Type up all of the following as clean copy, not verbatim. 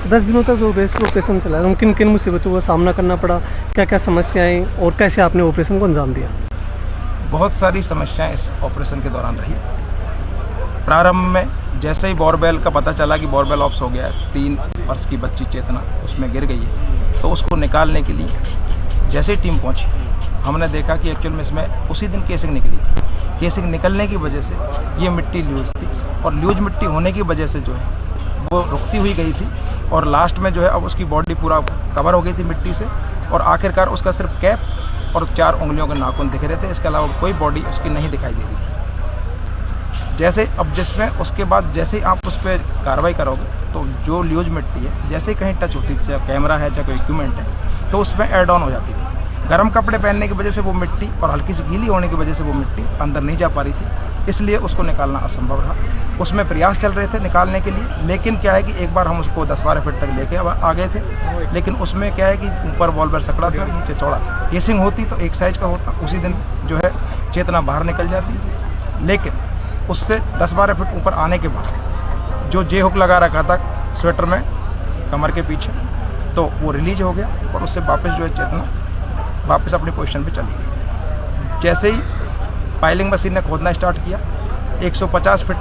10 दिनों तक जो रेस्क्यू ऑपरेशन चला है, किन किन मुसीबतों का सामना करना पड़ा, क्या क्या समस्याएं और कैसे आपने ऑपरेशन को अंजाम दिया? बहुत सारी समस्याएं इस ऑपरेशन के दौरान रही। प्रारंभ में जैसे ही बोरवेल का पता चला कि बोरवेल ऑप्स हो गया है, 3 वर्ष की बच्ची चेतना उसमें गिर गई है, तो उसको निकालने के लिए जैसे ही टीम पहुंची, हमने देखा कि एक्चुअल में इसमें उसी दिन केसिंग निकली थी। केसिंग निकलने की वजह से ये मिट्टी लूज थी, और लूज मिट्टी होने की वजह से जो है वो रुकती हुई गई थी, और लास्ट में जो है अब उसकी बॉडी पूरा कवर हो गई थी मिट्टी से, और आखिरकार उसका सिर्फ कैप और 4 उंगलियों के नाखून दिख रहे थे। इसके अलावा कोई बॉडी उसकी नहीं दिखाई दे रही थी। जैसे अब जिसमें उसके बाद जैसे ही आप उस पर कार्रवाई करोगे, तो जो लूज मिट्टी है जैसे ही कहीं टच होती थी, चाहे कैमरा है चाहे कोई इक्विपमेंट है, तो उसमें एड ऑन हो जाती थी। गर्म कपड़े पहनने की वजह से वो मिट्टी और हल्की सी गीली होने की वजह से वो मिट्टी अंदर नहीं जा पा रही थी, इसलिए उसको निकालना असंभव रहा। उसमें प्रयास चल रहे थे निकालने के लिए, लेकिन क्या है कि एक बार हम उसको 10-12 फीट तक लेके आ गए थे, लेकिन उसमें क्या है कि ऊपर वॉल्वर सकड़ा था, नीचे चौड़ा था। केसिंग होती तो एक साइज का होता, उसी दिन जो है चेतना बाहर निकल जाती, लेकिन उससे 10-12 फीट ऊपर आने के बाद जो जे हुक लगा रखा था स्वेटर में कमर के पीछे, तो वो रिलीज हो गया, और उससे वापस जो है चेतना वापस अपनी पोजीशन पे चली गई। जैसे ही पाइलिंग मशीन ने खोदना स्टार्ट किया, 150 फीट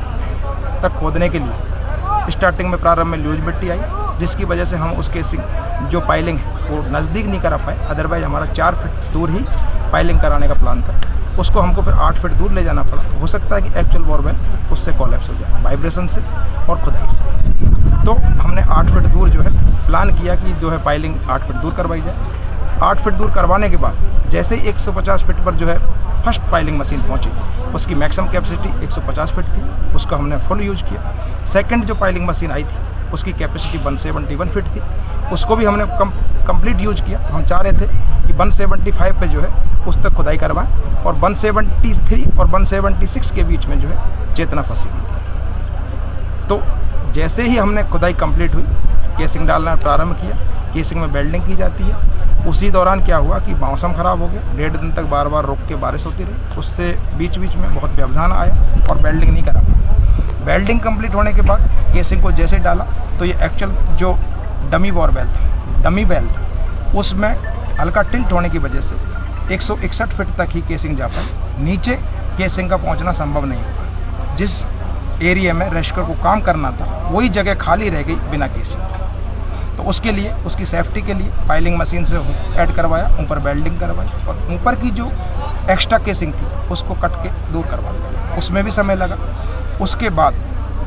तक खोदने के लिए स्टार्टिंग में प्रारंभ में लूज मिट्टी आई, जिसकी वजह से हम उस केसिंग जो पाइलिंग है वो नज़दीक नहीं करा पाए। अदरवाइज हमारा 4 फीट दूर ही पाइलिंग कराने का प्लान था, उसको हमको फिर 8 फीट दूर ले जाना पड़ा। हो सकता है कि एक्चुअल बोरवेल उससे कोलैप्स हो जाए वाइब्रेशन से और खुदाई से। तो हमने 8 फीट दूर जो है प्लान किया कि जो है पाइलिंग 8 फीट दूर करवाई जाए। 8 फीट दूर करवाने के बाद जैसे ही 150 फीट पर जो है फर्स्ट पाइलिंग मशीन पहुंची, उसकी मैक्सिमम कैपेसिटी 150 फीट थी, उसका हमने फुल यूज किया। सेकंड जो पाइलिंग मशीन आई थी उसकी कैपेसिटी 171 फीट थी, उसको भी हमने कंप्लीट यूज किया। हम चाह रहे थे कि 175 पे जो है उस तक खुदाई करवाएं, और 173 और 176 के बीच में जो है चेतना फंसी हुई थी। तो जैसे ही हमने खुदाई कंप्लीट हुई, केसिंग डालना प्रारंभ किया। केसिंग में वेल्डिंग की जाती है। उसी दौरान क्या हुआ कि मौसम ख़राब हो गया, 1.5 दिन तक बार बार रुक के बारिश होती रही, उससे बीच बीच में बहुत व्यवधान आया और वेल्डिंग नहीं करा। वेल्डिंग कंप्लीट होने के बाद केसिंग को जैसे डाला, तो ये एक्चुअल जो डमी बोरवेल था, डमी वेल था, उसमें हल्का टिल्ट होने की वजह से 161 फीट तक ही केसिंग जा पाई। नीचे केसिंग का पहुँचना संभव नहीं हुआ। जिस एरिया में रेस्क्यू को काम करना था वही जगह खाली रह गई बिना केसिंग। तो उसके लिए, उसकी सेफ्टी के लिए पाइलिंग मशीन से ऐड करवाया, ऊपर वेल्डिंग करवाई, और ऊपर की जो एक्स्ट्रा केसिंग थी उसको कट के दूर करवा दिया। उसमें भी समय लगा। उसके बाद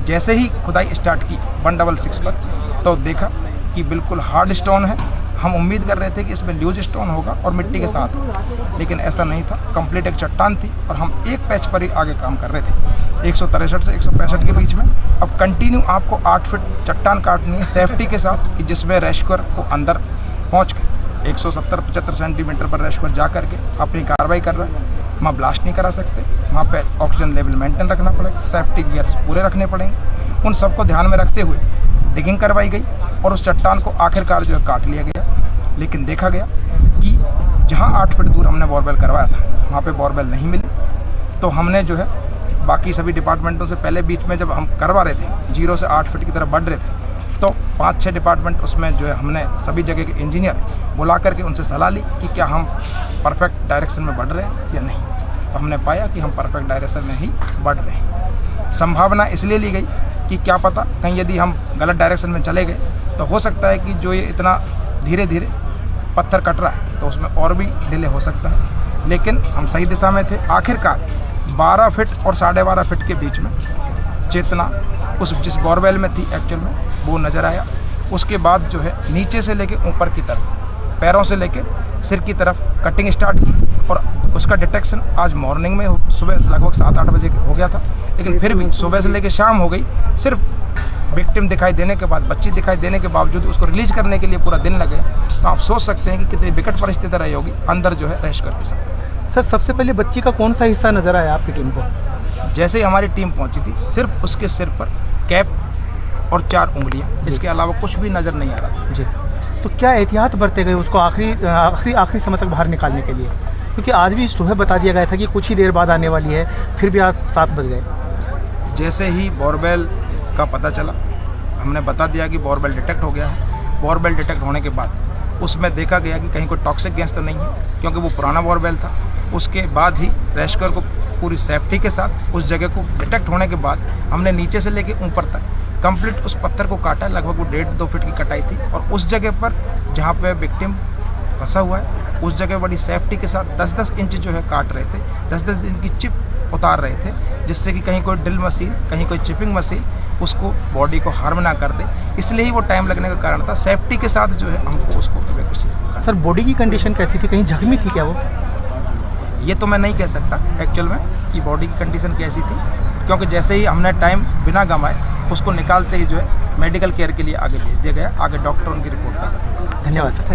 जैसे ही खुदाई स्टार्ट की 166 पर, तो देखा कि बिल्कुल हार्ड स्टोन है। हम उम्मीद कर रहे थे कि इसमें लूज स्टोन होगा और मिट्टी के साथ, लेकिन ऐसा नहीं था। कंप्लीट एक चट्टान थी, और हम एक पैच पर ही आगे काम कर रहे थे, 163 से 165 के बीच में। अब कंटिन्यू आपको 8 फीट चट्टान काटनी है सेफ्टी के साथ, कि जिसमें रेस्क्यूअर को अंदर पहुंच के 170-75 सेंटीमीटर पर रेस्क्यूअर जा करके अपनी कार्रवाई कर रहा है। वहाँ ब्लास्ट नहीं करा सकते, वहाँ पे ऑक्सीजन लेवल मेंटेन रखना पड़ेगा, सेफ्टी गियर्स पूरे रखने पड़ेंगे। उन सबको ध्यान में रखते हुए डिगिंग करवाई गई, और उस चट्टान को आखिरकार जो है काट लिया गया। लेकिन देखा गया कि जहाँ 8 फीट दूर हमने बोरवेल करवाया था वहाँ पे बोरवेल नहीं मिली। तो हमने जो है बाकी सभी डिपार्टमेंटों से पहले, बीच में जब हम करवा रहे थे 0 से 8 फीट की तरफ बढ़ रहे थे, तो 5-6 डिपार्टमेंट उसमें जो है हमने सभी जगह के इंजीनियर बुला करके उनसे सलाह ली कि क्या हम परफेक्ट डायरेक्शन में बढ़ रहे हैं या नहीं। तो हमने पाया कि हम परफेक्ट डायरेक्शन में ही बढ़ रहे हैं। संभावना इसलिए ली गई कि क्या पता कहीं यदि हम गलत डायरेक्शन में चले गए तो हो सकता है कि जो ये इतना धीरे धीरे पत्थर कट रहा है तो उसमें और भी डिले हो सकता है। लेकिन हम सही दिशा में थे। आखिरकार 12 फीट और 12.5 फीट के बीच में चेतना उस जिस बोरवेल में थी एक्चुअल में वो नज़र आया। उसके बाद जो है नीचे से लेके ऊपर की तरफ, पैरों से लेके सिर की तरफ कटिंग स्टार्ट की, और उसका डिटेक्शन आज मॉर्निंग में सुबह लगभग 7-8 बजे हो गया था। लेकिन फिर भी सुबह से लेके शाम हो गई, सिर्फ विक्टिम दिखाई देने के बाद, बच्ची दिखाई देने के बावजूद उसको रिलीज करने के लिए पूरा दिन लगे। तो आप सोच सकते हैं कि कितनी विकट परिस्थिति रही होगी अंदर जो है रेस्क्यू के साथ। सर, सबसे पहले बच्ची का कौन सा हिस्सा नजर आया आपकी टीम को? जैसे ही हमारी टीम पहुंची थी, सिर्फ उसके सिर पर कैप और 4 उंगलियां, इसके अलावा कुछ भी नजर नहीं आ रहा था। जी, तो क्या एहतियात बरते गए उसको आखिरी समय तक बाहर निकालने के लिए? क्योंकि आज भी सुबह बता दिया गया था कि कुछ ही देर बाद आने वाली है, फिर भी आज 7 बज गए। जैसे ही बोरवेल का पता चला, हमने बता दिया कि बोरवेल डिटेक्ट हो गया है। बोरवेल डिटेक्ट होने के बाद उसमें देखा गया कि कहीं कोई टॉक्सिक गैस तो नहीं है, क्योंकि वो पुराना बोरवेल था। उसके बाद ही रेस्क्यूअर को पूरी सेफ्टी के साथ उस जगह को डिटेक्ट होने के बाद हमने नीचे से लेके ऊपर तक कंप्लीट उस पत्थर को काटा। लगभग वो 1.5-2 फीट की कटाई थी और उस जगह पर जहाँ पे विक्टिम फंसा हुआ है उस जगह बड़ी सेफ्टी के साथ 10-10 इंच जो है काट रहे थे, 10-10 इंच की चिप उतार रहे थे, जिससे कि कहीं कोई ड्रिल मशीन, कहीं कोई चिपिंग मशीन उसको बॉडी को हार्म ना कर दे। इसलिए ही वो टाइम लगने का कारण था। सेफ्टी के साथ जो है हमको उसको evacuate। सर बॉडी की कंडीशन कैसी थी, कहीं जख्मी थी क्या वो? ये तो मैं नहीं कह सकता एक्चुअल में कि बॉडी की कंडीशन कैसी थी, क्योंकि जैसे ही हमने टाइम बिना गंवाए उसको निकालते ही जो है मेडिकल केयर के लिए आगे भेज दिया गया। आगे डॉक्टर उनकी रिपोर्ट कर। धन्यवाद सर।